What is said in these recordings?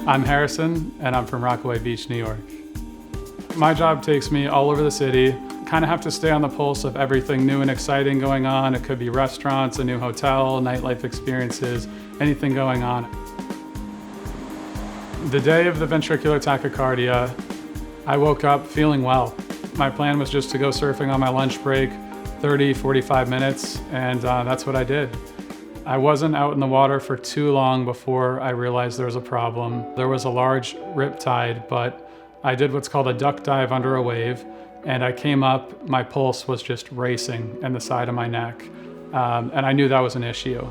I'm Harrison, and I'm from Rockaway Beach, New York. My job takes me all over the city. Kind of have to stay on the pulse of everything new and exciting going on. It could be restaurants, a new hotel, nightlife experiences, anything going on. The day of the ventricular tachycardia, I woke up feeling well. My plan was just to go surfing on my lunch break, 30, 45 minutes, and that's what I did. I wasn't out in the water for too long before I realized there was a problem. There was a large rip tide, but I did what's called a duck dive under a wave, and I came up, my pulse was just racing in the side of my neck, and I knew that was an issue.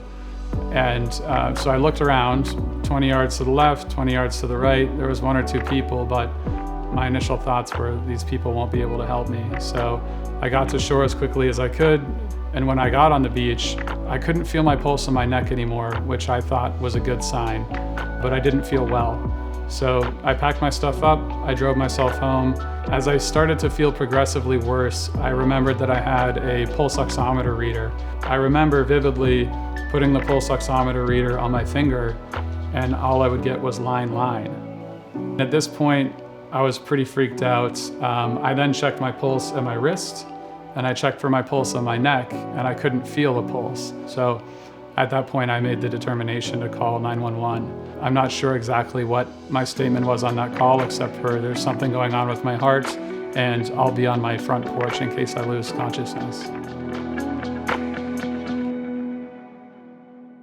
And so I looked around, 20 yards to the left, 20 yards to the right. There was one or two people, but my initial thoughts were these people won't be able to help me. So I got to shore as quickly as I could, and when I got on the beach, I couldn't feel my pulse in my neck anymore, which I thought was a good sign, but I didn't feel well. So I packed my stuff up, I drove myself home. As I started to feel progressively worse, I remembered that I had a pulse oximeter reader. I remember vividly putting the pulse oximeter reader on my finger, and all I would get was line. At this point, I was pretty freaked out. I then checked my pulse at my wrist, and I checked for my pulse on my neck, and I couldn't feel a pulse. So at that point, I made the determination to call 911. I'm not sure exactly what my statement was on that call, except for there's something going on with my heart, and I'll be on my front porch in case I lose consciousness.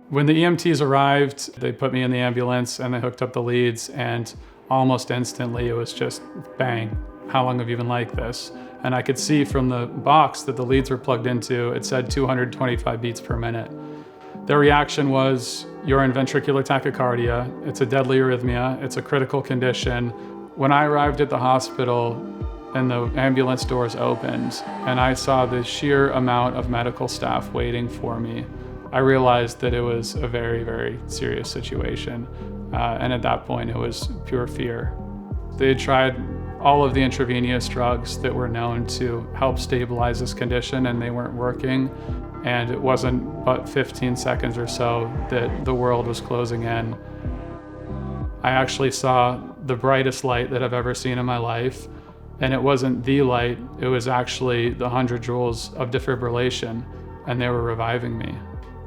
When the EMTs arrived, they put me in the ambulance and they hooked up the leads, and almost instantly it was just bang. How long have you been like this? And I could see from the box that the leads were plugged into, it said 225 beats per minute. Their reaction was, you're in ventricular tachycardia, it's a deadly arrhythmia, it's a critical condition. When I arrived at the hospital and the ambulance doors opened and I saw the sheer amount of medical staff waiting for me, I realized that it was a very, very serious situation. And at that point, it was pure fear. They had tried all of the intravenous drugs that were known to help stabilize this condition, and they weren't working. And it wasn't but 15 seconds or so that the world was closing in. I actually saw the brightest light that I've ever seen in my life. And it wasn't the light, it was actually the 100 joules of defibrillation, and they were reviving me.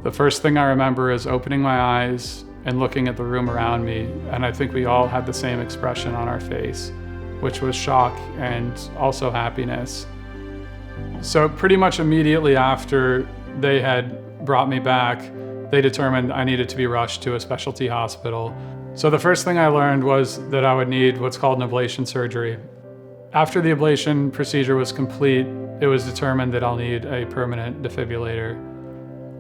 The first thing I remember is opening my eyes and looking at the room around me, and I think we all had the same expression on our face, which was shock and also happiness. So pretty much immediately after they had brought me back, they determined I needed to be rushed to a specialty hospital. So the first thing I learned was that I would need what's called an ablation surgery. After the ablation procedure was complete, it was determined that I'll need a permanent defibrillator.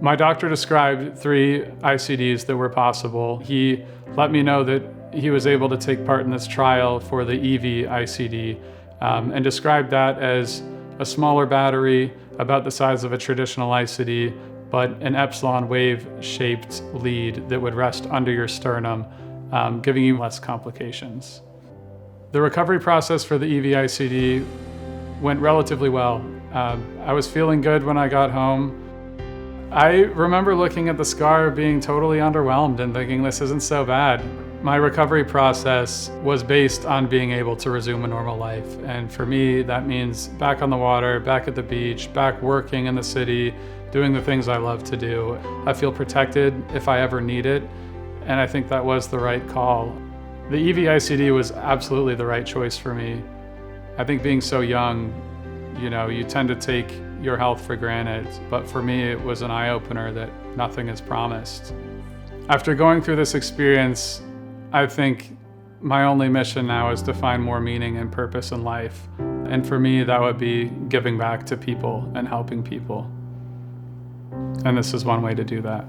My doctor described 3 ICDs that were possible. He let me know that he was able to take part in this trial for the EV-ICD and described that as a smaller battery about the size of a traditional ICD, but an epsilon wave-shaped lead that would rest under your sternum, giving you less complications. The recovery process for the EV-ICD went relatively well. I was feeling good when I got home. I remember looking at the scar being totally underwhelmed and thinking this isn't so bad. My recovery process was based on being able to resume a normal life. And for me, that means back on the water, back at the beach, back working in the city, doing the things I love to do. I feel protected if I ever need it. And I think that was the right call. The EV-ICD was absolutely the right choice for me. I think being so young, you tend to take your health for granted, but for me it was an eye-opener that nothing is promised. After going through this experience, I think my only mission now is to find more meaning and purpose in life. And for me, that would be giving back to people and helping people. And this is one way to do that.